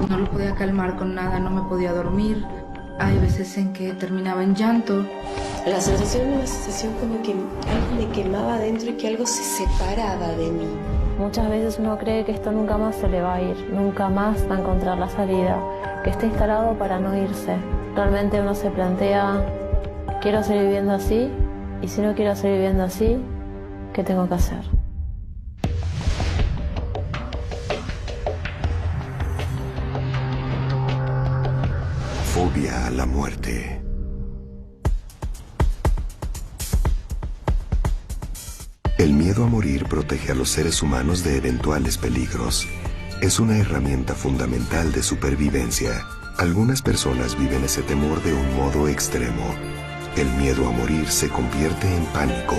No lo podía calmar con nada, no me podía dormir. Hay veces en que terminaba en llanto. La sensación era una sensación como que algo me quemaba adentro y que algo se separaba de mí. Muchas veces uno cree que esto nunca más se le va a ir, nunca más va a encontrar la salida, que está instalado para no irse. Realmente uno se plantea, quiero seguir viviendo así, y si no quiero seguir viviendo así, ¿qué tengo que hacer? Fobia a la muerte. El miedo a morir protege a los seres humanos de eventuales peligros. Es una herramienta fundamental de supervivencia. Algunas personas viven ese temor de un modo extremo. El miedo a morir se convierte en pánico,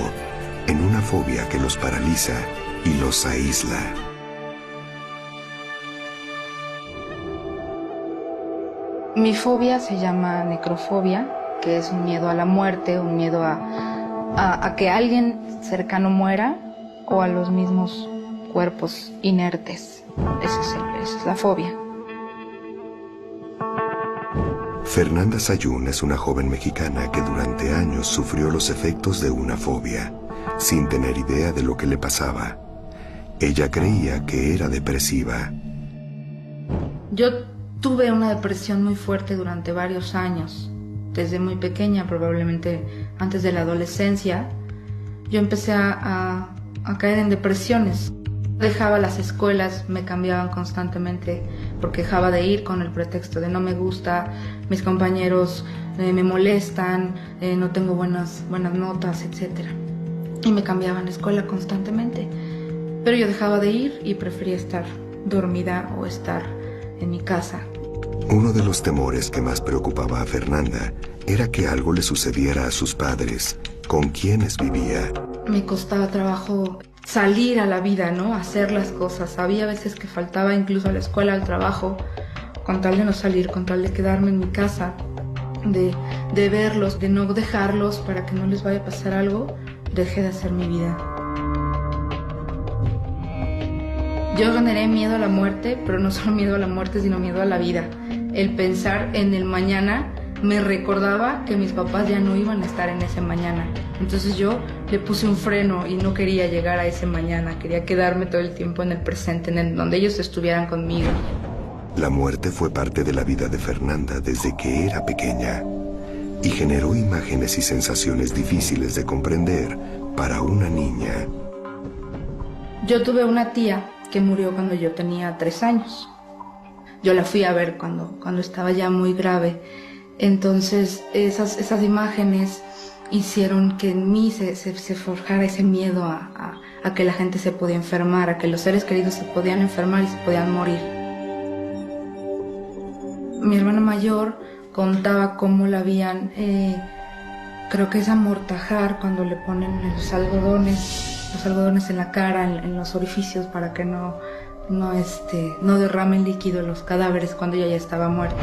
en una fobia que los paraliza y los aísla. Mi fobia se llama necrofobia, que es un miedo a la muerte, un miedo a que alguien cercano muera o a los mismos cuerpos inertes. Esa es la fobia. Fernanda Sayún es una joven mexicana que durante años sufrió los efectos de una fobia, sin tener idea de lo que le pasaba. Ella creía que era depresiva. Yo tuve una depresión muy fuerte durante varios años. Desde muy pequeña, probablemente antes de la adolescencia, yo empecé a caer en depresiones. Dejaba las escuelas, me cambiaban constantemente porque dejaba de ir con el pretexto de no me gusta, mis compañeros me molestan, no tengo buenas notas, etc. Y me cambiaban de escuela constantemente. Pero yo dejaba de ir y prefería estar dormida o estar en mi casa. Uno de los temores que más preocupaba a Fernanda era que algo le sucediera a sus padres, con quienes vivía. Me costaba trabajo salir a la vida, ¿no? Hacer las cosas. Había veces que faltaba incluso a la escuela, al trabajo, con tal de no salir, con tal de quedarme en mi casa, de verlos, de no dejarlos para que no les vaya a pasar algo. Dejé de hacer mi vida. Yo generé miedo a la muerte, pero no solo miedo a la muerte, sino miedo a la vida. El pensar en el mañana me recordaba que mis papás ya no iban a estar en ese mañana. Entonces yo le puse un freno y no quería llegar a ese mañana. Quería quedarme todo el tiempo en el presente, en donde ellos estuvieran conmigo. La muerte fue parte de la vida de Fernanda desde que era pequeña y generó imágenes y sensaciones difíciles de comprender para una niña. Yo tuve una tía que murió cuando yo tenía 3 años. Yo la fui a ver cuando estaba ya muy grave. Entonces esas imágenes hicieron que en mí se forjara ese miedo a que la gente se podía enfermar, a que los seres queridos se podían enfermar y se podían morir. Mi hermana mayor contaba cómo la habían, creo que es amortajar cuando le ponen los algodones en la cara, en los orificios para que no derramen líquido en los cadáveres cuando ella ya estaba muerta.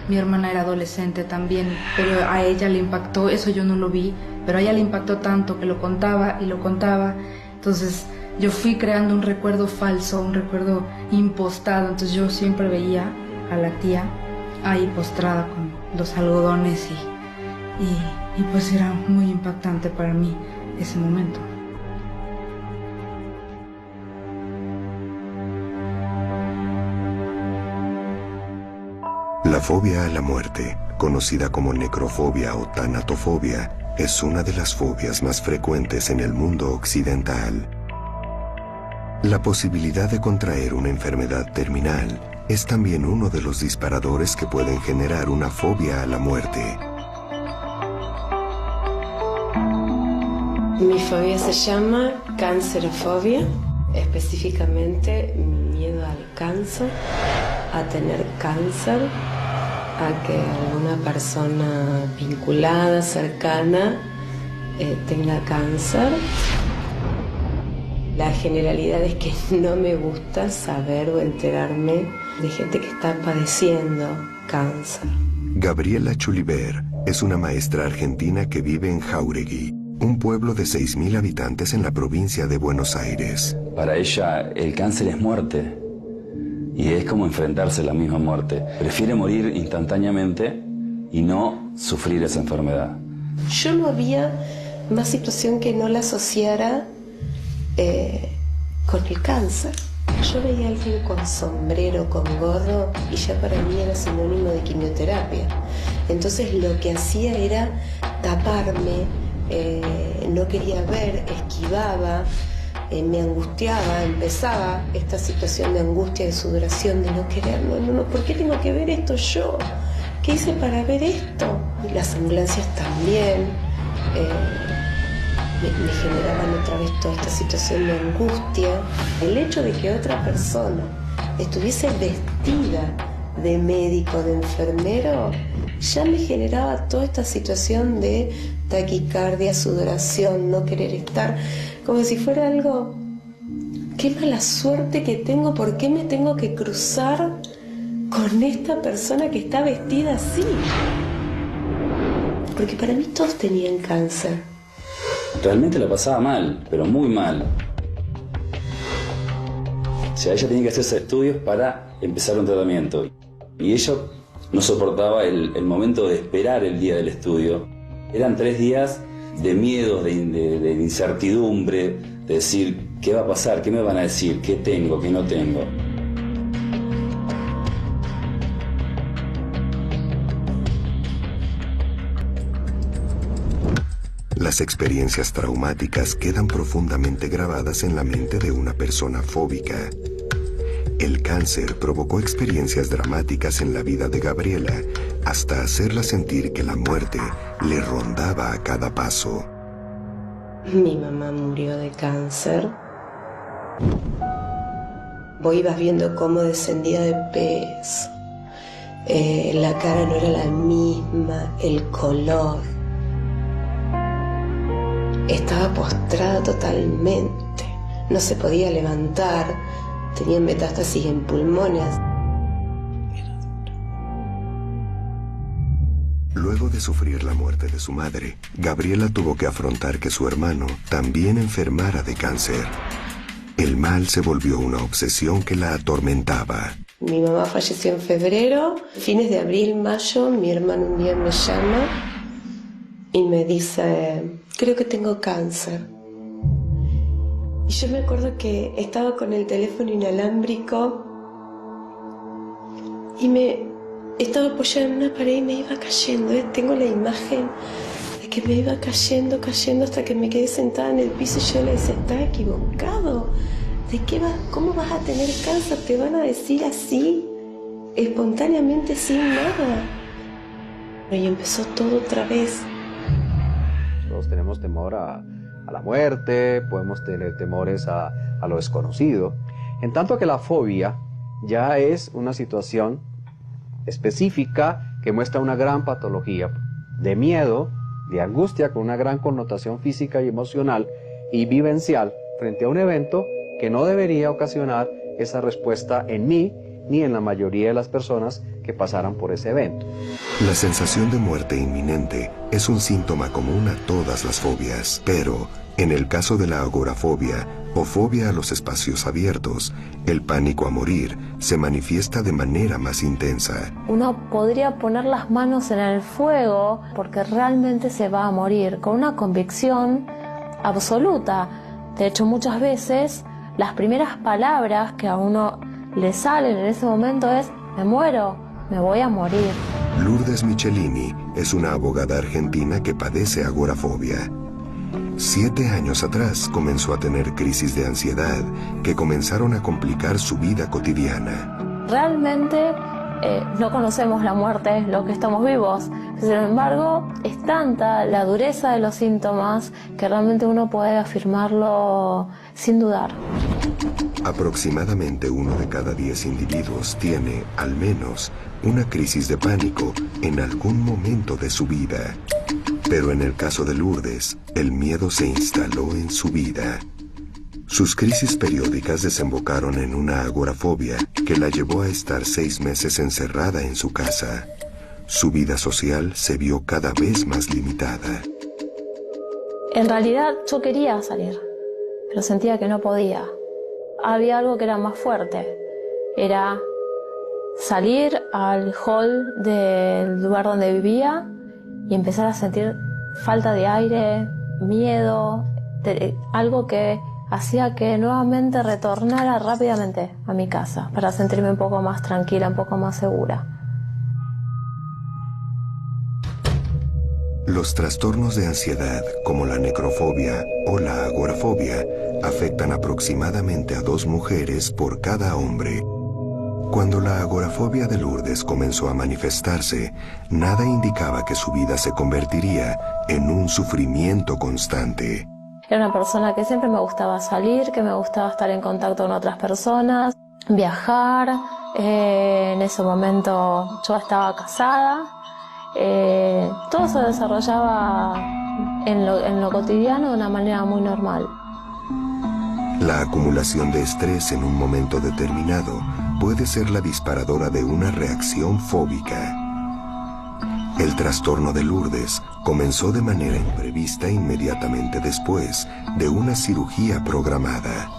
Mi hermana era adolescente también, pero a ella le impactó, eso yo no lo vi, pero a ella le impactó tanto que lo contaba y lo contaba. Entonces yo fui creando un recuerdo falso, un recuerdo impostado. Entonces yo siempre veía a la tía ahí postrada con los algodones y pues era muy impactante para mí ese momento. La fobia a la muerte, conocida como necrofobia o tanatofobia, es una de las fobias más frecuentes en el mundo occidental. La posibilidad de contraer una enfermedad terminal es también uno de los disparadores que pueden generar una fobia a la muerte. Mi fobia se llama cancerofobia, específicamente miedo al cáncer, a tener cáncer, a que alguna persona vinculada, cercana, tenga cáncer. La generalidad es que no me gusta saber o enterarme de gente que está padeciendo cáncer. Gabriela Chuliver es una maestra argentina que vive en Jáuregui, un pueblo de 6.000 habitantes en la provincia de Buenos Aires. Para ella el cáncer es muerte y es como enfrentarse a la misma muerte. Prefiere morir instantáneamente y no sufrir esa enfermedad. Yo no había más situación que no la asociara con el cáncer. Yo veía a alguien con sombrero, con gorro, y ya para mí era sinónimo de quimioterapia. Entonces lo que hacía era taparme, no quería ver, esquivaba, me angustiaba, empezaba esta situación de angustia, de sudoración, de no querer, no, ¿por qué tengo que ver esto yo? ¿Qué hice para ver esto? Y las ambulancias también me generaban otra vez toda esta situación de angustia. El hecho de que otra persona estuviese vestida de médico, de enfermero, ya me generaba toda esta situación de taquicardia, sudoración, no querer estar, como si fuera algo, qué mala suerte que tengo, ¿por qué me tengo que cruzar con esta persona que está vestida así? Porque para mí todos tenían cáncer. Realmente la pasaba mal, pero muy mal. O sea, ella tenía que hacerse estudios para empezar un tratamiento. Y ella no soportaba el momento de esperar el día del estudio. Eran 3 días de miedo, de incertidumbre, de decir, ¿qué va a pasar? ¿Qué me van a decir? ¿Qué tengo? ¿Qué no tengo? Las experiencias traumáticas quedan profundamente grabadas en la mente de una persona fóbica. El cáncer provocó experiencias dramáticas en la vida de Gabriela, hasta hacerla sentir que la muerte le rondaba a cada paso. Mi mamá murió de cáncer. Vos ibas viendo cómo descendía de peso. La cara no era la misma, el color. Estaba postrada totalmente, no se podía levantar, tenía metástasis en pulmones. Luego de sufrir la muerte de su madre, Gabriela tuvo que afrontar que su hermano también enfermara de cáncer. El mal se volvió una obsesión que la atormentaba. Mi mamá falleció en febrero, fines de abril, mayo, mi hermano un día me llama y me dice, creo que tengo cáncer. Y yo me acuerdo que estaba con el teléfono inalámbrico y me estaba apoyada en una pared y me iba cayendo. Tengo la imagen de que me iba cayendo hasta que me quedé sentada en el piso y yo le decía, estás equivocado. ¿De qué va? ¿Cómo vas a tener cáncer? Te van a decir así, espontáneamente, sin nada. Y empezó todo otra vez. Todos tenemos temor a la muerte, podemos tener temores a lo desconocido. En tanto que la fobia ya es una situación específica que muestra una gran patología de miedo, de angustia, con una gran connotación física y emocional y vivencial frente a un evento que no debería ocasionar esa respuesta en mí ni en la mayoría de las personas que pasaran por ese evento. La sensación de muerte inminente es un síntoma común a todas las fobias, pero en el caso de la agorafobia o fobia a los espacios abiertos, el pánico a morir se manifiesta de manera más intensa. Uno podría poner las manos en el fuego porque realmente se va a morir, con una convicción absoluta. De hecho, muchas veces las primeras palabras que a uno le salen en ese momento es, me muero, me voy a morir. Lourdes Michelini es una abogada argentina que padece agorafobia. 7 años atrás comenzó a tener crisis de ansiedad que comenzaron a complicar su vida cotidiana. Realmente no conocemos la muerte, los que estamos vivos. Sin embargo, es tanta la dureza de los síntomas que realmente uno puede afirmarlo sin dudar. Aproximadamente 1 de cada 10 individuos tiene, al menos, una crisis de pánico en algún momento de su vida. Pero en el caso de Lourdes, el miedo se instaló en su vida. Sus crisis periódicas desembocaron en una agorafobia que la llevó a estar 6 meses encerrada en su casa. Su vida social se vio cada vez más limitada. En realidad yo quería salir, pero sentía que no podía. Había algo que era más fuerte. Era salir al hall del lugar donde vivía y empezar a sentir falta de aire, miedo, algo que hacía que nuevamente retornara rápidamente a mi casa para sentirme un poco más tranquila, un poco más segura. Los trastornos de ansiedad, como la necrofobia o la agorafobia, afectan aproximadamente a 2 mujeres por cada hombre. Cuando la agorafobia de Lourdes comenzó a manifestarse, nada indicaba que su vida se convertiría en un sufrimiento constante. Era una persona que siempre me gustaba salir, que me gustaba estar en contacto con otras personas, viajar. En ese momento yo estaba casada. Todo se desarrollaba en lo cotidiano de una manera muy normal. La acumulación de estrés en un momento determinado puede ser la disparadora de una reacción fóbica. El trastorno de Lourdes comenzó de manera imprevista inmediatamente después de una cirugía programada.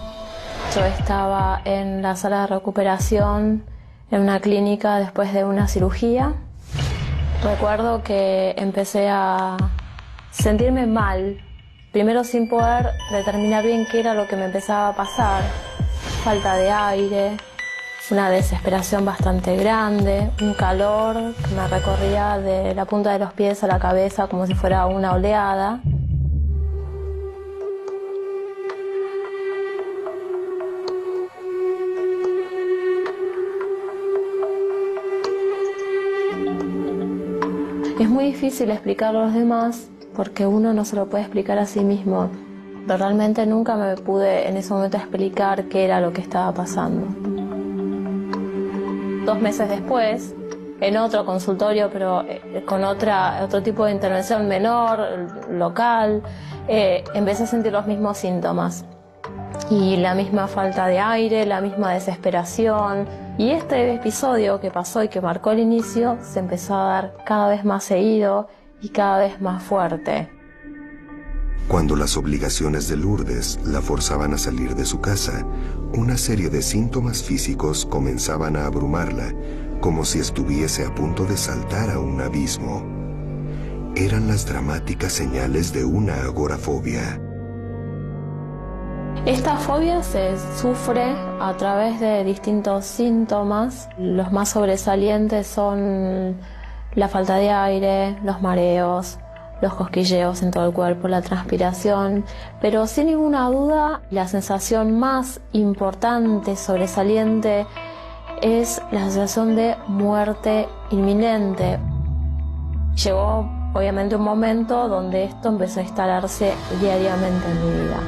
Yo estaba en la sala de recuperación en una clínica después de una cirugía. Recuerdo que empecé a sentirme mal, primero sin poder determinar bien qué era lo que me empezaba a pasar. Falta de aire, una desesperación bastante grande, un calor que me recorría de la punta de los pies a la cabeza como si fuera una oleada. Es muy difícil explicarlo a los demás porque uno no se lo puede explicar a sí mismo. Pero realmente nunca me pude en ese momento explicar qué era lo que estaba pasando. 2 meses después, en otro consultorio, pero con otro tipo de intervención menor, local, empecé a sentir los mismos síntomas. Y la misma falta de aire, la misma desesperación. Y este episodio que pasó y que marcó el inicio se empezó a dar cada vez más seguido y cada vez más fuerte. Cuando las obligaciones de Lourdes la forzaban a salir de su casa, una serie de síntomas físicos comenzaban a abrumarla, como si estuviese a punto de saltar a un abismo. Eran las dramáticas señales de una agorafobia. Esta fobia se sufre a través de distintos síntomas. Los más sobresalientes son la falta de aire, los mareos, los cosquilleos en todo el cuerpo, la transpiración, pero sin ninguna duda la sensación más importante, sobresaliente, es la sensación de muerte inminente. Llegó obviamente un momento donde esto empezó a instalarse diariamente en mi vida.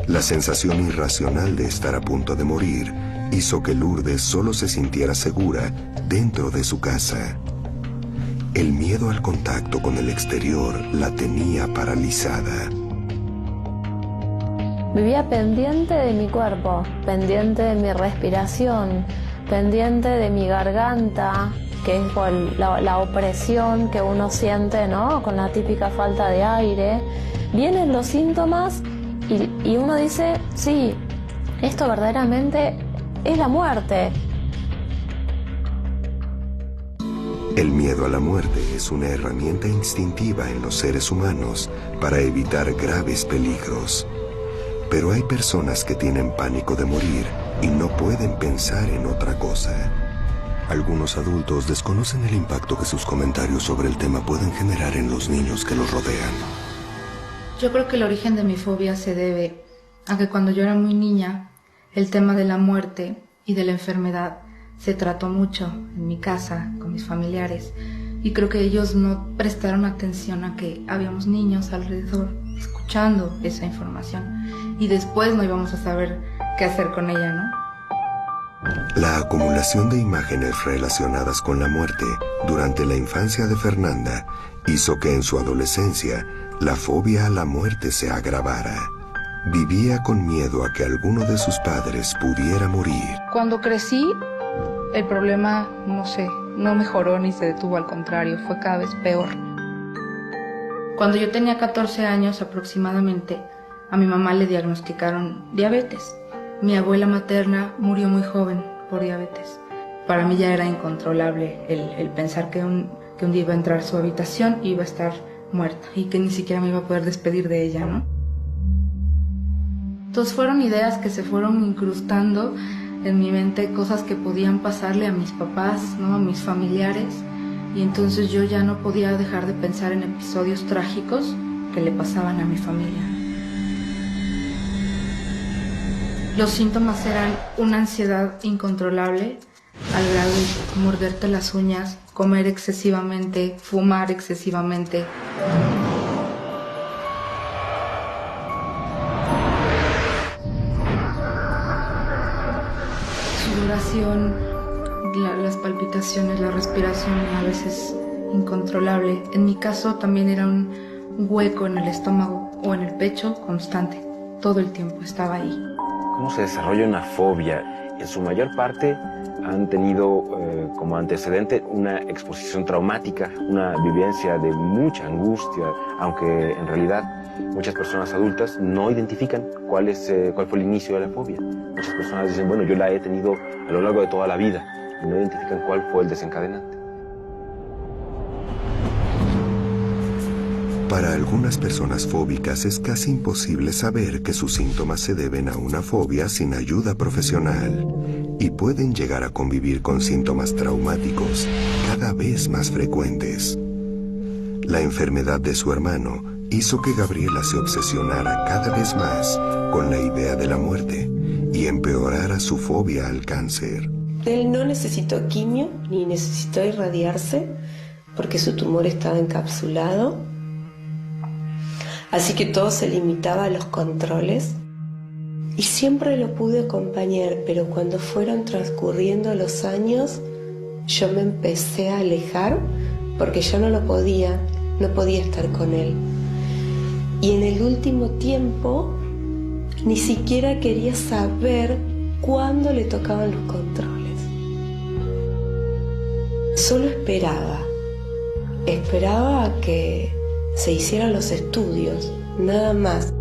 La sensación irracional de estar a punto de morir hizo que Lourdes solo se sintiera segura dentro de su casa. El miedo al contacto con el exterior la tenía paralizada. Vivía pendiente de mi cuerpo, pendiente de mi respiración, pendiente de mi garganta, que es por la opresión que uno siente, ¿no? Con la típica falta de aire. Vienen los síntomas y uno dice, sí, esto verdaderamente es la muerte. El miedo a la muerte es una herramienta instintiva en los seres humanos para evitar graves peligros. Pero hay personas que tienen pánico de morir y no pueden pensar en otra cosa. Algunos adultos desconocen el impacto que sus comentarios sobre el tema pueden generar en los niños que los rodean. Yo creo que el origen de mi fobia se debe a que cuando yo era muy niña, el tema de la muerte y de la enfermedad se trató mucho en mi casa, con mis familiares, y creo que ellos no prestaron atención a que habíamos niños alrededor escuchando esa información y después no íbamos a saber qué hacer con ella, ¿no? La acumulación de imágenes relacionadas con la muerte durante la infancia de Fernanda hizo que en su adolescencia la fobia a la muerte se agravara. Vivía con miedo a que alguno de sus padres pudiera morir. Cuando crecí, el problema, no mejoró ni se detuvo, al contrario, fue cada vez peor. Cuando yo tenía 14 años aproximadamente, a mi mamá le diagnosticaron diabetes. Mi abuela materna murió muy joven por diabetes. Para mí ya era incontrolable el pensar que un día iba a entrar a su habitación y iba a estar muerta y que ni siquiera me iba a poder despedir de ella, ¿no? Entonces fueron ideas que se fueron incrustando en mi mente, cosas que podían pasarle a mis papás, ¿no? A mis familiares, y entonces yo ya no podía dejar de pensar en episodios trágicos que le pasaban a mi familia. Los síntomas eran una ansiedad incontrolable al grado de morderte las uñas, comer excesivamente, fumar excesivamente. Sudoración, las palpitaciones, la respiración a veces incontrolable. En mi caso también era un hueco en el estómago o en el pecho constante. Todo el tiempo estaba ahí. ¿Cómo se desarrolla una fobia? En su mayor parte han tenido como antecedente una exposición traumática, una vivencia de mucha angustia, aunque en realidad muchas personas adultas no identifican cuál fue el inicio de la fobia. Muchas personas dicen, bueno, yo la he tenido a lo largo de toda la vida, y no identifican cuál fue el desencadenante. Para algunas personas fóbicas es casi imposible saber que sus síntomas se deben a una fobia sin ayuda profesional y pueden llegar a convivir con síntomas traumáticos cada vez más frecuentes. La enfermedad de su hermano hizo que Gabriela se obsesionara cada vez más con la idea de la muerte y empeorara su fobia al cáncer. Él no necesitó quimio ni necesitó irradiarse porque su tumor estaba encapsulado. Así que todo se limitaba a los controles y siempre lo pude acompañar, pero cuando fueron transcurriendo los años yo me empecé a alejar porque yo no podía estar con él. Y en el último tiempo ni siquiera quería saber cuándo le tocaban los controles. Solo esperaba a que se hicieran los estudios, nada más.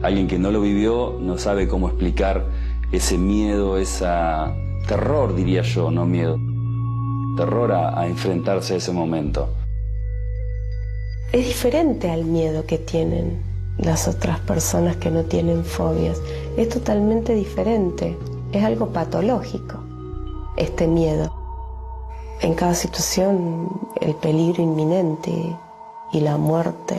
Alguien que no lo vivió no sabe cómo explicar ese miedo, esa terror, diría yo, no miedo. Terror a enfrentarse a ese momento. Es diferente al miedo que tienen las otras personas que no tienen fobias. Es totalmente diferente. Es algo patológico, este miedo. En cada situación, el peligro inminente y la muerte.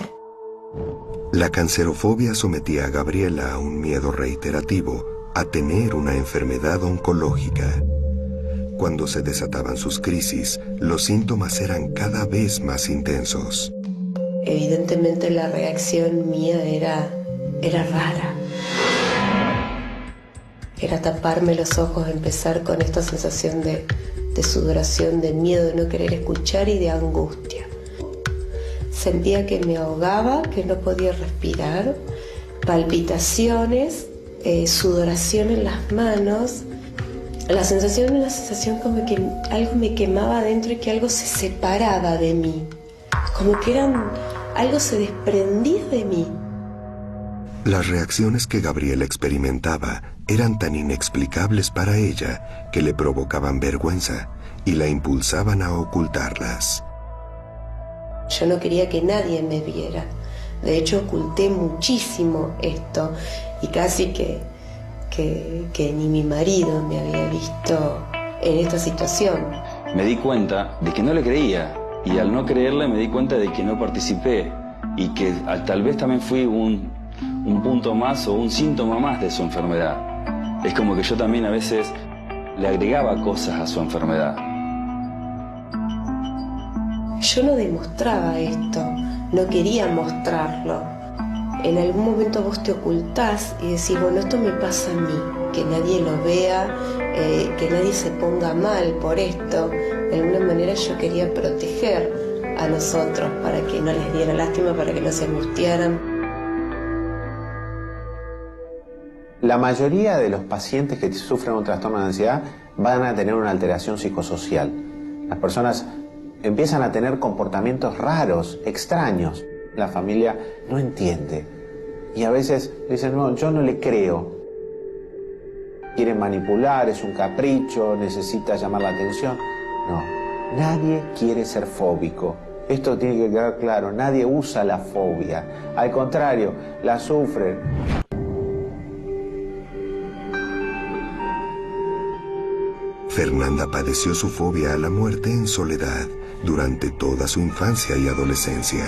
La cancerofobia sometía a Gabriela a un miedo reiterativo a tener una enfermedad oncológica. Cuando se desataban sus crisis, los síntomas eran cada vez más intensos. Evidentemente la reacción mía era rara. Era taparme los ojos, empezar con esta sensación de sudoración, de miedo, de no querer escuchar y de angustia. Sentía que me ahogaba, que no podía respirar, palpitaciones, sudoración en las manos. La sensación era una sensación como que algo me quemaba adentro y que algo se separaba de mí. Como que algo se desprendía de mí. Las reacciones que Gabriela experimentaba eran tan inexplicables para ella que le provocaban vergüenza y la impulsaban a ocultarlas. Yo no quería que nadie me viera. De hecho, oculté muchísimo esto y casi que ni mi marido me había visto en esta situación. Me di cuenta de que no le creía y al no creerle me di cuenta de que no participé y que tal vez también fui un punto más o un síntoma más de su enfermedad. Es como que yo también a veces le agregaba cosas a su enfermedad. Yo no demostraba esto, no quería mostrarlo. En algún momento vos te ocultás y decís, bueno, esto me pasa a mí, que nadie lo vea, que nadie se ponga mal por esto. De alguna manera yo quería proteger a nosotros para que no les diera lástima, para que no se angustiaran. La mayoría de los pacientes que sufren un trastorno de ansiedad van a tener una alteración psicosocial. Las personas empiezan a tener comportamientos raros, extraños. La familia no entiende. Y a veces dicen, no, yo no le creo. Quiere manipular, es un capricho, necesita llamar la atención. No, nadie quiere ser fóbico. Esto tiene que quedar claro, nadie usa la fobia. Al contrario, la sufren. Fernanda padeció su fobia a la muerte en soledad durante toda su infancia y adolescencia.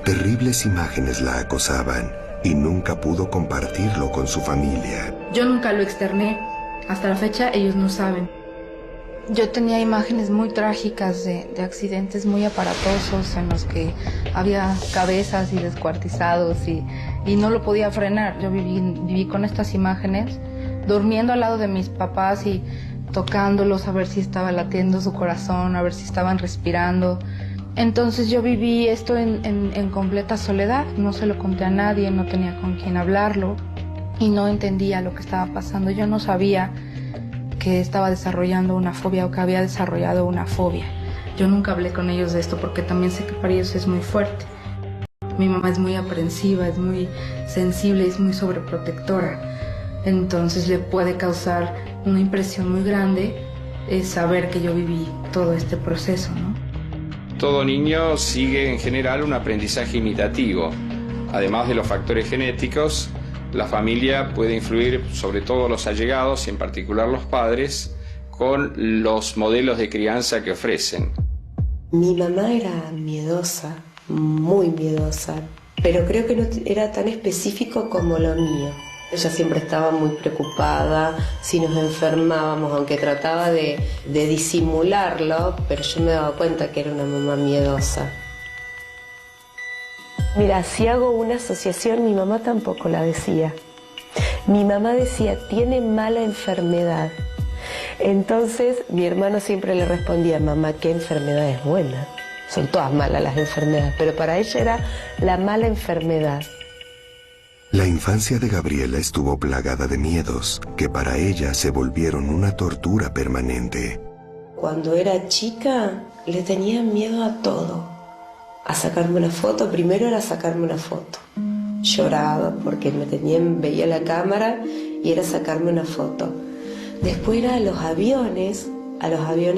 Terribles imágenes la acosaban y nunca pudo compartirlo con su familia. Yo nunca lo externé. Hasta la fecha ellos no saben. Yo tenía imágenes muy trágicas de accidentes muy aparatosos en los que había cabezas y descuartizados y no lo podía frenar. Yo viví con estas imágenes, durmiendo al lado de mis papás y tocándolos a ver si estaba latiendo su corazón, a ver si estaban respirando. Entonces yo viví esto en completa soledad, no se lo conté a nadie, no tenía con quién hablarlo y no entendía lo que estaba pasando. Yo no sabía que estaba desarrollando una fobia o que había desarrollado una fobia. Yo nunca hablé con ellos de esto porque también sé que para ellos es muy fuerte. Mi mamá es muy aprensiva, es muy sensible, es muy sobreprotectora. Entonces le puede causar una impresión muy grande saber que yo viví todo este proceso, ¿no? Todo niño sigue en general un aprendizaje imitativo. Además de los factores genéticos, la familia puede influir sobre todo los allegados, y en particular los padres, con los modelos de crianza que ofrecen. Mi mamá era miedosa, muy miedosa, pero creo que no era tan específico como lo mío. Ella siempre estaba muy preocupada si nos enfermábamos, aunque trataba de disimularlo, pero yo me daba cuenta que era una mamá miedosa. Mira, si hago una asociación, mi mamá tampoco la decía. Mi mamá decía, tiene mala enfermedad. Entonces mi hermano siempre le respondía, mamá, ¿qué enfermedad es buena? Son todas malas las enfermedades, pero para ella era la mala enfermedad. La infancia de Gabriela estuvo plagada de miedos que para ella se volvieron una tortura permanente. Cuando era chica le tenía miedo a todo. A sacarme una foto, primero era sacarme una foto. Lloraba porque veía la cámara y era sacarme una foto. Después era a los aviones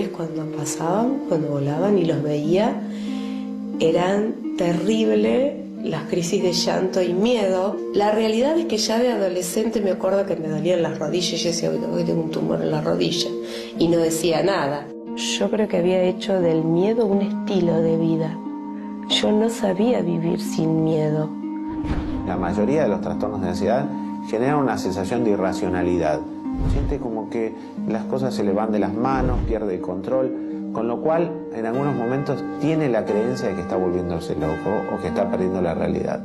cuando pasaban, cuando volaban y los veía, eran terribles las crisis de llanto y miedo. La realidad es que ya de adolescente me acuerdo que me dolían las rodillas y yo decía, hoy tengo un tumor en la rodilla y no decía nada. Yo creo que había hecho del miedo un estilo de vida. Yo no sabía vivir sin miedo. La mayoría de los trastornos de ansiedad generan una sensación de irracionalidad. Siente como que las cosas se le van de las manos, pierde el control, con lo cual en algunos momentos tiene la creencia de que está volviéndose loco o que está perdiendo la realidad.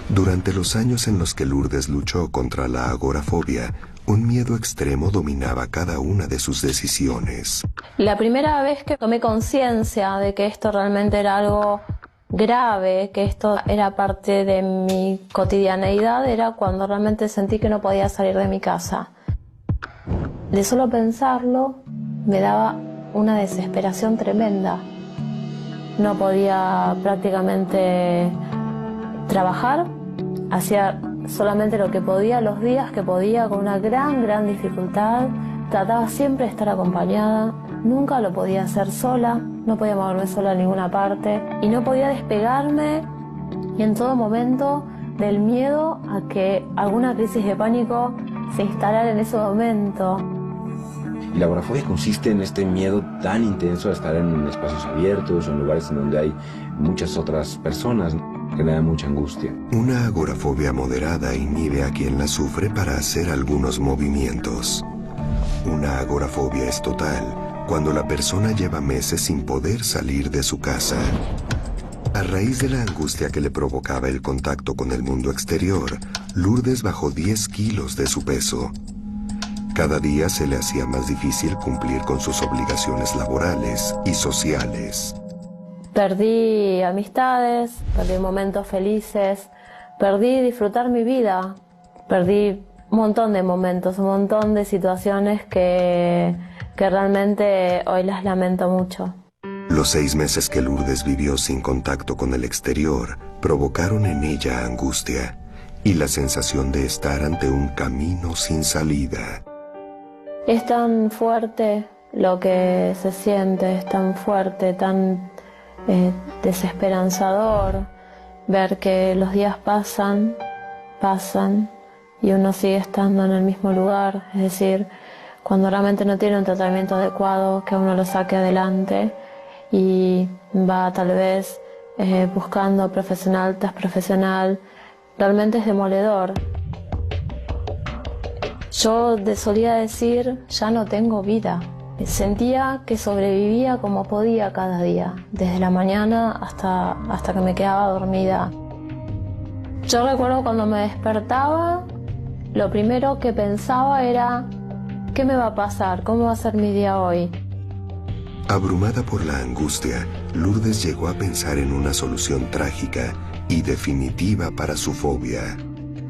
Durante los años en los que Lourdes luchó contra la agorafobia, un miedo extremo dominaba cada una de sus decisiones. La primera vez que tomé conciencia de que esto realmente era algo grave, que esto era parte de mi cotidianeidad, era cuando realmente sentí que no podía salir de mi casa. De solo pensarlo me daba una desesperación tremenda. No podía prácticamente trabajar, hacía solamente lo que podía, los días que podía, con una gran dificultad. Trataba siempre de estar acompañada, nunca lo podía hacer sola, no podía moverme sola a ninguna parte y no podía despegarme y en todo momento del miedo a que alguna crisis de pánico se instalara en ese momento. Y la agorafobia consiste en este miedo tan intenso de estar en espacios abiertos, en lugares en donde hay muchas otras personas, que le da mucha angustia. Una agorafobia moderada inhibe a quien la sufre para hacer algunos movimientos. Una agorafobia es total cuando la persona lleva meses sin poder salir de su casa. A raíz de la angustia que le provocaba el contacto con el mundo exterior, Lourdes bajó 10 kilos de su peso. Cada día se le hacía más difícil cumplir con sus obligaciones laborales y sociales. Perdí amistades, perdí momentos felices, perdí disfrutar mi vida, perdí Un montón de momentos, un montón de situaciones que realmente hoy las lamento mucho. Los 6 meses que Lourdes vivió sin contacto con el exterior provocaron en ella angustia y la sensación de estar ante un camino sin salida. Es tan fuerte lo que se siente, es tan fuerte, tan desesperanzador ver que los días pasan y uno sigue estando en el mismo lugar. Es decir, cuando realmente no tiene un tratamiento adecuado, que uno lo saque adelante y va tal vez buscando profesional tras profesional, realmente es demoledor. Yo solía decir, ya no tengo vida. Sentía que sobrevivía como podía cada día, desde la mañana hasta que me quedaba dormida. Yo recuerdo cuando me despertaba, lo primero que pensaba era, ¿qué me va a pasar? ¿Cómo va a ser mi día hoy? Abrumada por la angustia, Lourdes llegó a pensar en una solución trágica y definitiva para su fobia.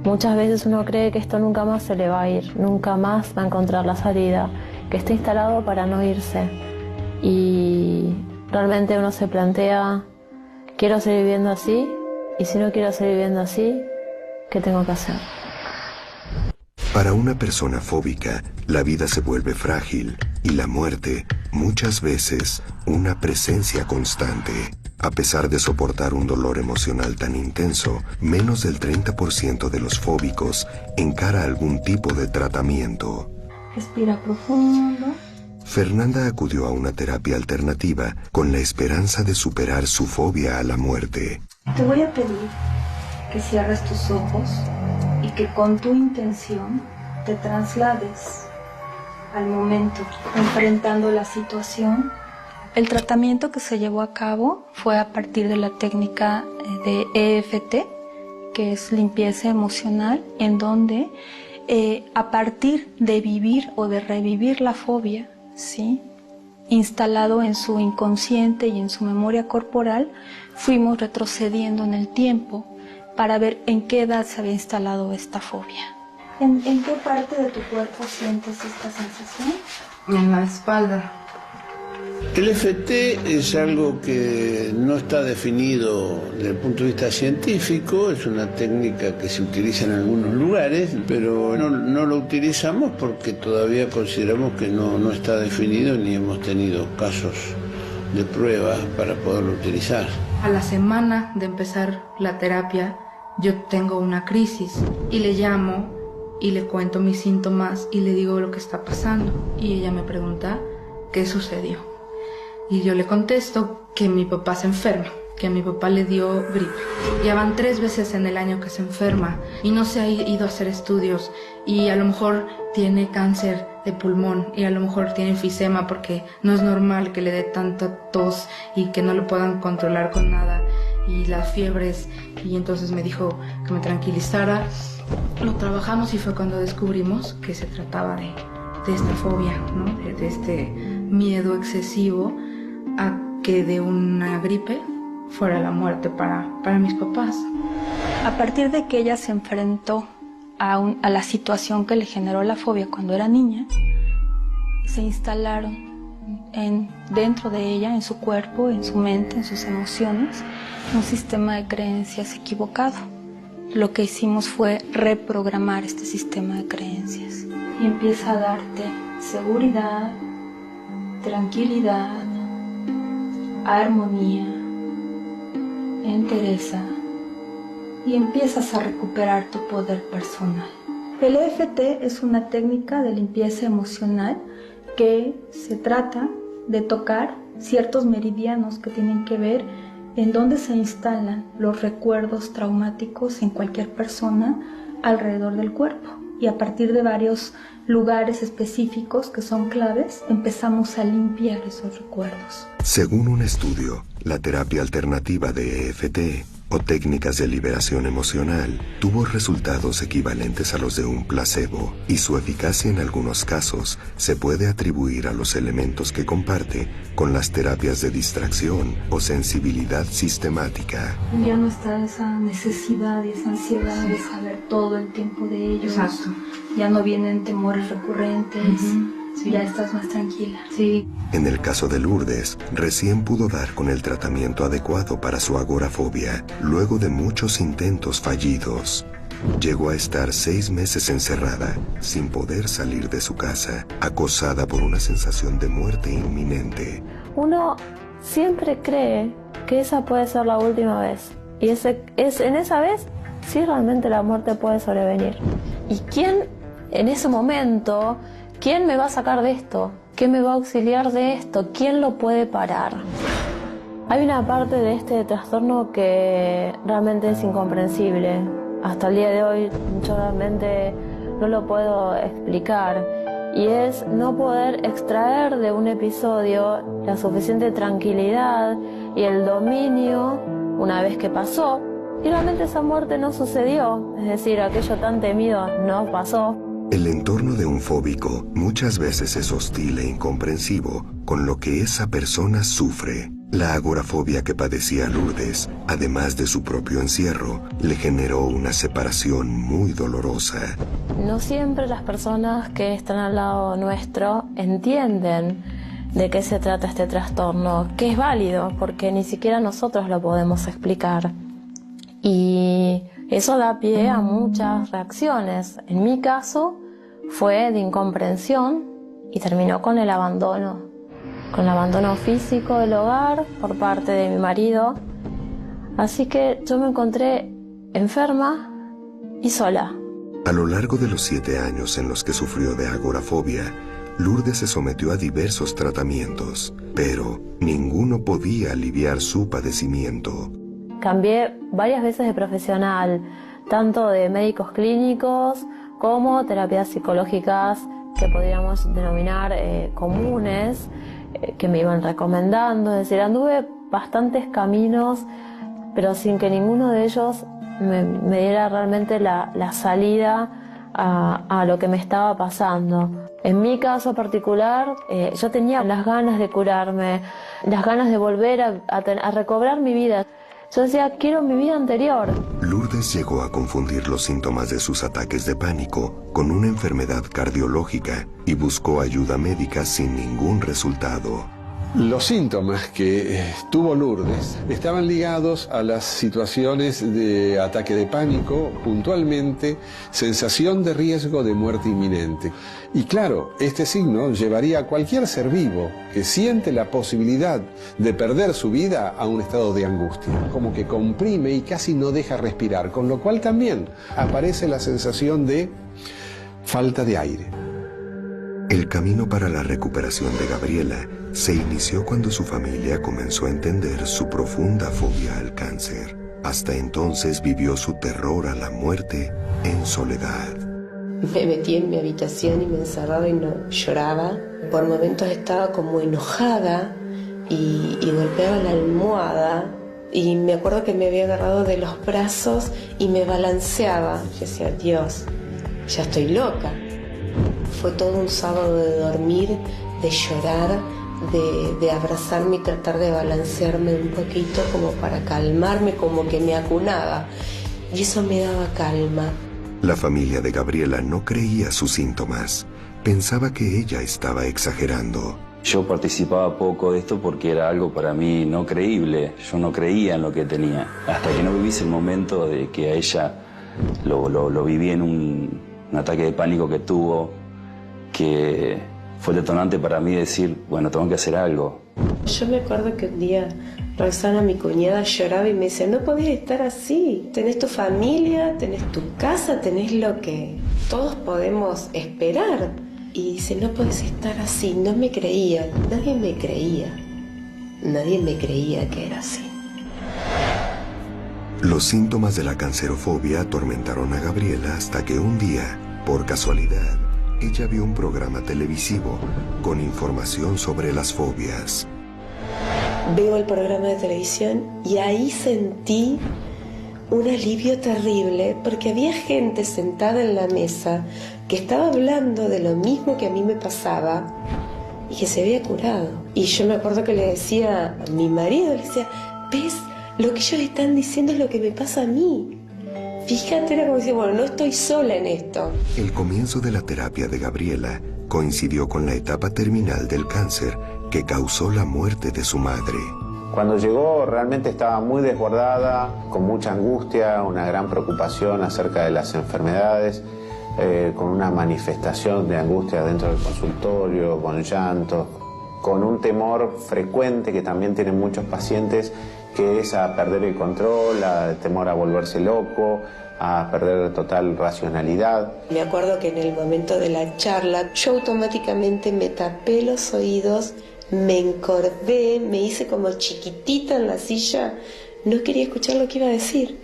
Muchas veces uno cree que esto nunca más se le va a ir, nunca más va a encontrar la salida, que está instalado para no irse. Y realmente uno se plantea, ¿quiero seguir viviendo así? Y si no quiero seguir viviendo así, ¿qué tengo que hacer? Para una persona fóbica, la vida se vuelve frágil y la muerte, muchas veces, una presencia constante. A pesar de soportar un dolor emocional tan intenso, menos del 30% de los fóbicos encara algún tipo de tratamiento. Respira profundo. Fernanda acudió a una terapia alternativa con la esperanza de superar su fobia a la muerte. Te voy a pedir que cierres tus ojos y que con tu intención te traslades al momento, enfrentando la situación. El tratamiento que se llevó a cabo fue a partir de la técnica de EFT, que es limpieza emocional, en donde a partir de vivir o de revivir la fobia, ¿sí?, instalado en su inconsciente y en su memoria corporal, fuimos retrocediendo en el tiempo para ver en qué edad se había instalado esta fobia. ¿En qué parte de tu cuerpo sientes esta sensación? En la espalda. El EFT es algo que no está definido desde el punto de vista científico, es una técnica que se utiliza en algunos lugares, pero no lo utilizamos porque todavía consideramos que no está definido ni hemos tenido casos de prueba para poderlo utilizar. A la semana de empezar la terapia, yo tengo una crisis y le llamo y le cuento mis síntomas y le digo lo que está pasando. Y ella me pregunta, ¿qué sucedió? Y yo le contesto que mi papá se enferma, que a mi papá le dio gripe. Ya van 3 veces en el año que se enferma y no se ha ido a hacer estudios y a lo mejor tiene cáncer de pulmón y a lo mejor tiene enfisema porque no es normal que le dé tanta tos y que no lo puedan controlar con nada y las fiebres. Y entonces me dijo que me tranquilizara. Lo trabajamos y fue cuando descubrimos que se trataba de esta fobia, ¿no? de este miedo excesivo a que de una gripe fuera la muerte para mis papás. A partir de que ella se enfrentó a la situación que le generó la fobia cuando era niña, se instalaron dentro de ella, en su cuerpo, en su mente, en sus emociones, un sistema de creencias equivocado. Lo que hicimos fue reprogramar este sistema de creencias y empieza a darte seguridad, tranquilidad, armonía, entereza, y empiezas a recuperar tu poder personal. El EFT es una técnica de limpieza emocional que se trata de tocar ciertos meridianos que tienen que ver en dónde se instalan los recuerdos traumáticos en cualquier persona alrededor del cuerpo. Y a partir de varios lugares específicos que son claves, empezamos a limpiar esos recuerdos. Según un estudio, la terapia alternativa de EFT o técnicas de liberación emocional tuvo resultados equivalentes a los de un placebo, y su eficacia en algunos casos se puede atribuir a los elementos que comparte con las terapias de distracción o sensibilidad sistemática. Ya no está esa necesidad y esa ansiedad de saber todo el tiempo de ellos. Exacto. Ya no vienen temores recurrentes. Sí. Ya estás más tranquila. Sí. En el caso de Lourdes, recién pudo dar con el tratamiento adecuado para su agorafobia, luego de muchos intentos fallidos. Llegó a estar 6 meses encerrada, sin poder salir de su casa, acosada por una sensación de muerte inminente. Uno siempre cree que esa puede ser la última vez. Y en esa vez, sí, realmente la muerte puede sobrevenir. ¿Y quién en ese momento... ¿Quién me va a sacar de esto? ¿Quién me va a auxiliar de esto? ¿Quién lo puede parar? Hay una parte de este trastorno que realmente es incomprensible. Hasta el día de hoy yo realmente no lo puedo explicar. Y es no poder extraer de un episodio la suficiente tranquilidad y el dominio una vez que pasó. Y realmente esa muerte no sucedió. Es decir, aquello tan temido no pasó. El entorno de un fóbico muchas veces es hostil e incomprensivo con lo que esa persona sufre. La agorafobia que padecía Lourdes, además de su propio encierro, le generó una separación muy dolorosa. No siempre las personas que están al lado nuestro entienden de qué se trata este trastorno, que es válido, porque ni siquiera nosotros lo podemos explicar. Y eso da pie a muchas reacciones. En mi caso fue de incomprensión y terminó con el abandono físico del hogar por parte de mi marido. Así que yo me encontré enferma y sola. A lo largo de los 7 años en los que sufrió de agorafobia, Lourdes se sometió a diversos tratamientos, pero ninguno podía aliviar su padecimiento. Cambié varias veces de profesional, tanto de médicos clínicos como terapias psicológicas que podríamos denominar comunes, que me iban recomendando. Es decir, anduve bastantes caminos, pero sin que ninguno de ellos me diera realmente la salida a lo que me estaba pasando. En mi caso particular, yo tenía las ganas de curarme, las ganas de volver a recobrar mi vida. Yo decía, quiero mi vida anterior. Lourdes llegó a confundir los síntomas de sus ataques de pánico con una enfermedad cardiológica y buscó ayuda médica sin ningún resultado. Los síntomas que tuvo Lourdes estaban ligados a las situaciones de ataque de pánico, puntualmente sensación de riesgo de muerte inminente. Y claro, este signo llevaría a cualquier ser vivo que siente la posibilidad de perder su vida a un estado de angustia, como que comprime y casi no deja respirar, con lo cual también aparece la sensación de falta de aire. El camino para la recuperación de Gabriela se inició cuando su familia comenzó a entender su profunda fobia al cáncer. Hasta entonces vivió su terror a la muerte en soledad. Me metí en mi habitación y me encerraba y no lloraba. Por momentos estaba como enojada y golpeaba la almohada. Y me acuerdo que me había agarrado de los brazos y me balanceaba. Yo decía, Dios, ya estoy loca. Fue todo un sábado de dormir, de llorar, de abrazarme y tratar de balancearme un poquito como para calmarme, como que me acunaba. Y eso me daba calma. La familia de Gabriela no creía sus síntomas. Pensaba que ella estaba exagerando. Yo participaba poco de esto porque era algo para mí no creíble. Yo no creía en lo que tenía. Hasta que no viví ese momento de que a ella lo viví en un ataque de pánico que tuvo, que fue detonante para mí decir, bueno, tengo que hacer algo. Yo me acuerdo que un día Roxana, mi cuñada, lloraba y me decía, no podés estar así, tenés tu familia, tenés tu casa, tenés lo que todos podemos esperar. Y dice, no podés estar así. No me creía, nadie me creía que era así. Los síntomas de la cancerofobia atormentaron a Gabriela hasta que un día, por casualidad, ella vio un programa televisivo con información sobre las fobias. Veo el programa de televisión y ahí sentí un alivio terrible porque había gente sentada en la mesa que estaba hablando de lo mismo que a mí me pasaba y que se había curado. Y yo me acuerdo que le decía a mi marido, le decía, ¿ves? Lo que ellos están diciendo es lo que me pasa a mí. Fíjate, era como decir, bueno, no estoy sola en esto. El comienzo de la terapia de Gabriela coincidió con la etapa terminal del cáncer que causó la muerte de su madre. Cuando llegó realmente estaba muy desbordada, con mucha angustia, una gran preocupación acerca de las enfermedades, con una manifestación de angustia dentro del consultorio, con llanto, con un temor frecuente que también tienen muchos pacientes, que es a perder el control, a temor a volverse loco, a perder total racionalidad. Me acuerdo que en el momento de la charla yo automáticamente me tapé los oídos, me encorvé, me hice como chiquitita en la silla, no quería escuchar lo que iba a decir.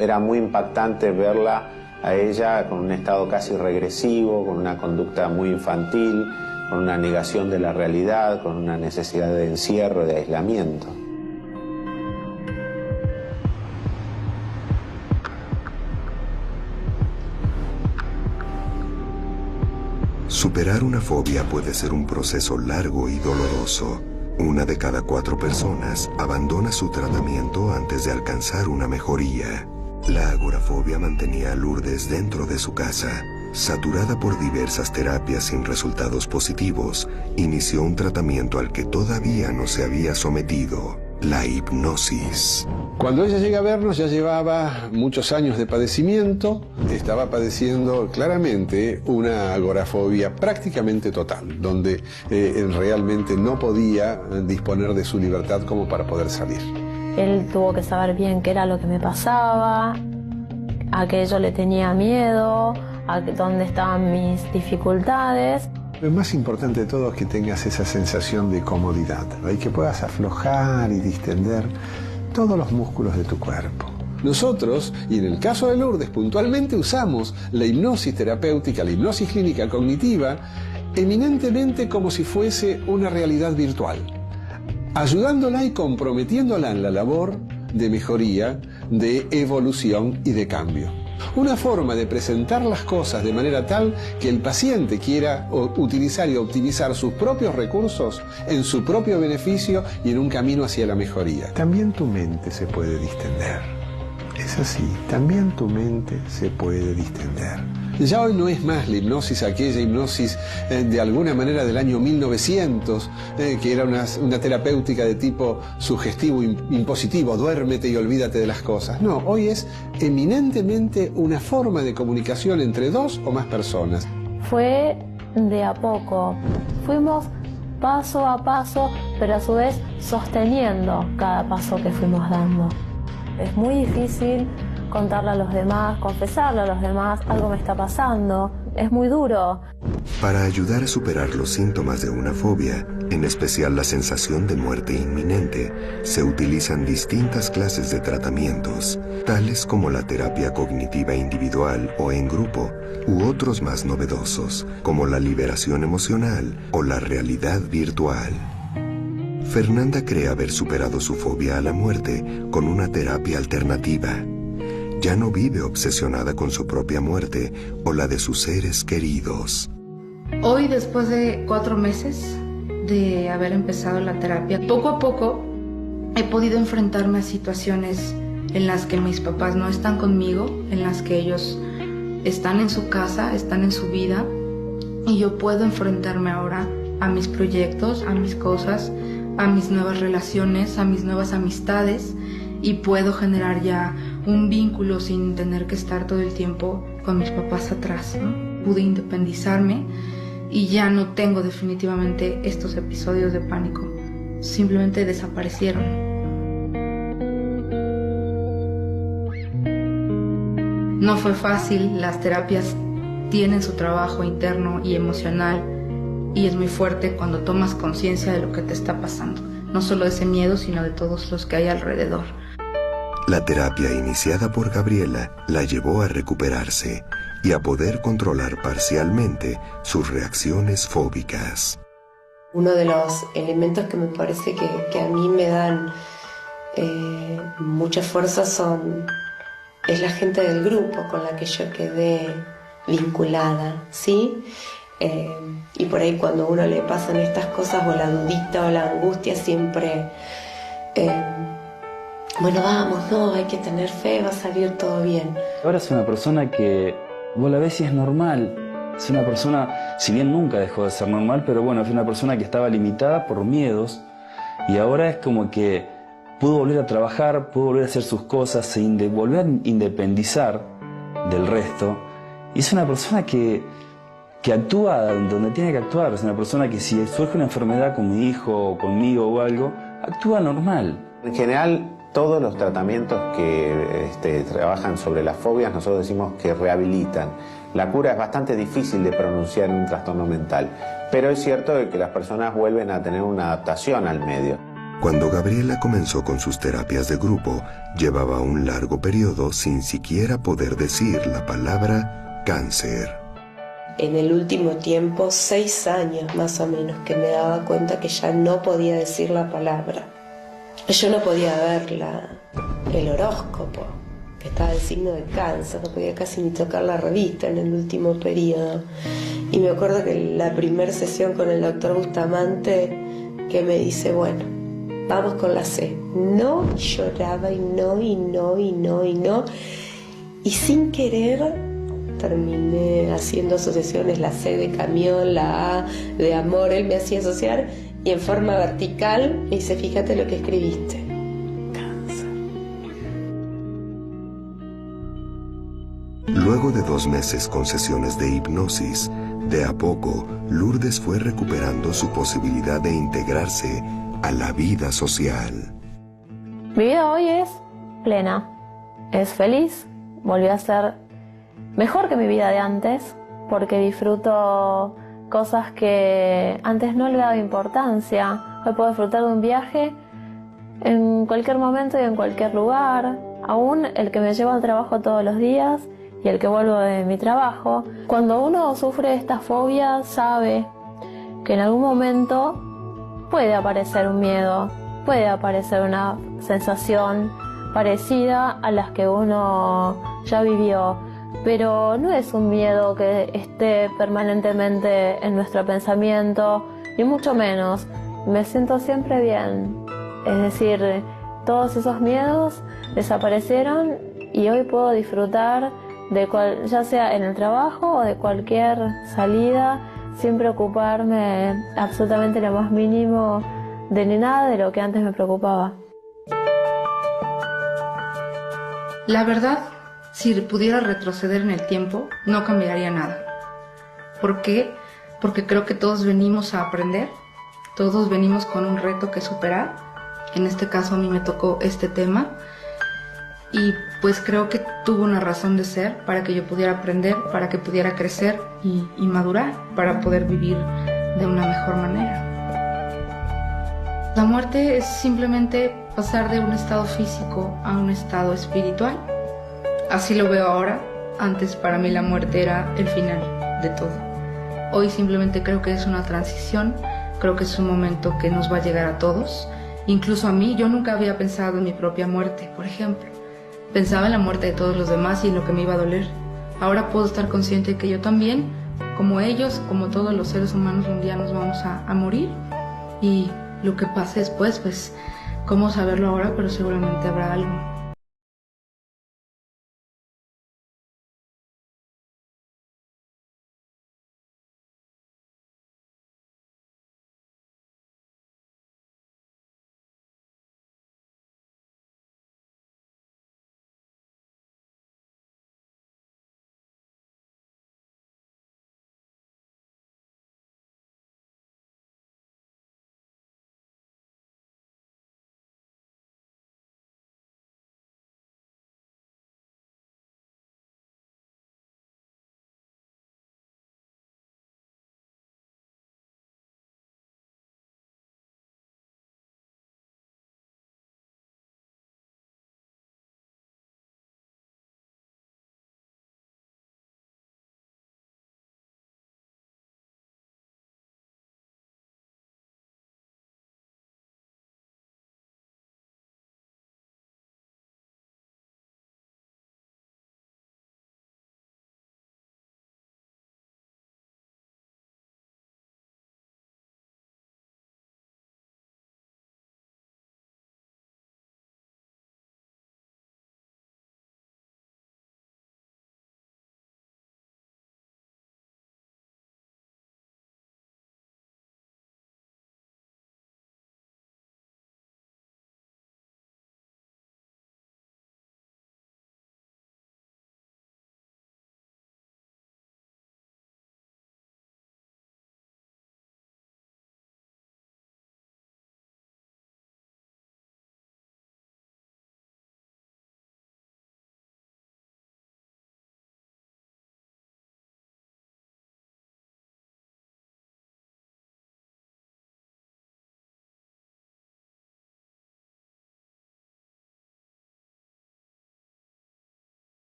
Era muy impactante verla a ella con un estado casi regresivo, con una conducta muy infantil, con una negación de la realidad, con una necesidad de encierro, de aislamiento. Superar una fobia puede ser un proceso largo y doloroso. 1 de cada 4 personas abandona su tratamiento antes de alcanzar una mejoría. La agorafobia mantenía a Lourdes dentro de su casa. Saturada por diversas terapias sin resultados positivos, inició un tratamiento al que todavía no se había sometido: la hipnosis. Cuando ella llega a vernos ya llevaba muchos años de padecimiento, estaba padeciendo claramente una agorafobia prácticamente total, donde realmente no podía disponer de su libertad como para poder salir. Él tuvo que saber bien qué era lo que me pasaba, a qué yo le tenía miedo, a dónde estaban mis dificultades. Lo más importante de todo es que tengas esa sensación de comodidad, y que puedas aflojar y distender todos los músculos de tu cuerpo. Nosotros, y en el caso de Lourdes puntualmente, usamos la hipnosis terapéutica, la hipnosis clínica cognitiva, eminentemente como si fuese una realidad virtual, ayudándola y comprometiéndola en la labor de mejoría, de evolución y de cambio. Una forma de presentar las cosas de manera tal que el paciente quiera utilizar y optimizar sus propios recursos en su propio beneficio y en un camino hacia la mejoría. También tu mente se puede distender. Es así, también tu mente se puede distender. Ya hoy no es más la hipnosis aquella hipnosis de alguna manera del año 1900, que era una terapéutica de tipo sugestivo, impositivo, duérmete y olvídate de las cosas. No, hoy es eminentemente una forma de comunicación entre 2 o más personas. Fue de a poco, fuimos paso a paso, pero a su vez sosteniendo cada paso que fuimos dando. Es muy difícil contarle a los demás, confesarle a los demás, algo me está pasando, es muy duro. Para ayudar a superar los síntomas de una fobia, en especial la sensación de muerte inminente, se utilizan distintas clases de tratamientos, tales como la terapia cognitiva individual o en grupo, u otros más novedosos, como la liberación emocional o la realidad virtual. Fernanda cree haber superado su fobia a la muerte con una terapia alternativa. Ya no vive obsesionada con su propia muerte o la de sus seres queridos. Hoy, después de 4 meses de haber empezado la terapia, poco a poco he podido enfrentarme a situaciones en las que mis papás no están conmigo, en las que ellos están en su casa, están en su vida, y yo puedo enfrentarme ahora a mis proyectos, a mis cosas, a mis nuevas relaciones, a mis nuevas amistades, y puedo generar ya un vínculo sin tener que estar todo el tiempo con mis papás atrás, ¿no? Pude independizarme y ya no tengo definitivamente estos episodios de pánico. Simplemente desaparecieron. No fue fácil, las terapias tienen su trabajo interno y emocional, y es muy fuerte cuando tomas conciencia de lo que te está pasando. No solo de ese miedo, sino de todos los que hay alrededor. La terapia iniciada por Gabriela la llevó a recuperarse y a poder controlar parcialmente sus reacciones fóbicas. Uno de los elementos que me parece que a mí me dan mucha fuerza son es la gente del grupo con la que yo quedé vinculada, ¿sí? Y por ahí cuando a uno le pasan estas cosas, o la dudita o la angustia, siempre, bueno, vamos, no, hay que tener fe, va a salir todo bien. Ahora es una persona que vos la ves y es normal. Es una persona, si bien nunca dejó de ser normal, pero bueno, es una persona que estaba limitada por miedos, y ahora es como que pudo volver a trabajar, pudo volver a hacer sus cosas, volver a independizar del resto. Y es una persona que actúa donde tiene que actuar. Es una persona que si surge una enfermedad con mi hijo o conmigo o algo, actúa normal. En general, todos los tratamientos que trabajan sobre las fobias, nosotros decimos que rehabilitan. La cura es bastante difícil de pronunciar en un trastorno mental, pero es cierto que las personas vuelven a tener una adaptación al medio. Cuando Gabriela comenzó con sus terapias de grupo, llevaba un largo periodo sin siquiera poder decir la palabra cáncer. En el último tiempo, 6 años más o menos, que me daba cuenta que ya no podía decir la palabra. Yo no podía ver el horóscopo, que estaba el signo de cáncer, no podía casi ni tocar la revista en el último periodo. Y me acuerdo que la primera sesión con el doctor Bustamante, que me dice, bueno, vamos con la C. No, y lloraba y no, y no, y no, y no. Y sin querer terminé haciendo asociaciones, la C de camión, la A de amor, él me hacía asociar, y en forma vertical me dice, fíjate lo que escribiste. Cáncer. Luego de 2 meses con sesiones de hipnosis, de a poco, Lourdes fue recuperando su posibilidad de integrarse a la vida social. Mi vida hoy es plena, es feliz, volví a ser mejor que mi vida de antes, porque disfruto cosas que antes no le daba importancia. Hoy puedo disfrutar de un viaje en cualquier momento y en cualquier lugar, aún el que me lleva al trabajo todos los días y el que vuelvo de mi trabajo. Cuando uno sufre esta fobia, sabe que en algún momento puede aparecer un miedo, puede aparecer una sensación parecida a las que uno ya vivió, pero no es un miedo que esté permanentemente en nuestro pensamiento, ni mucho menos. Me siento siempre bien, es decir, todos esos miedos desaparecieron y hoy puedo disfrutar de ya sea en el trabajo o de cualquier salida, sin preocuparme absolutamente lo más mínimo de ni nada de lo que antes me preocupaba. La verdad, si pudiera retroceder en el tiempo, no cambiaría nada. ¿Por qué? Porque creo que todos venimos a aprender, todos venimos con un reto que superar. En este caso a mí me tocó este tema y pues creo que tuvo una razón de ser para que yo pudiera aprender, para que pudiera crecer y madurar, para poder vivir de una mejor manera. La muerte es simplemente pasar de un estado físico a un estado espiritual. Así lo veo ahora. Antes para mí la muerte era el final de todo. Hoy simplemente creo que es una transición, creo que es un momento que nos va a llegar a todos, incluso a mí. Yo nunca había pensado en mi propia muerte, por ejemplo. Pensaba en la muerte de todos los demás y en lo que me iba a doler. Ahora puedo estar consciente de que yo también, como ellos, como todos los seres humanos, un día nos vamos a morir. Y lo que pase después, pues, cómo saberlo ahora, pero seguramente habrá algo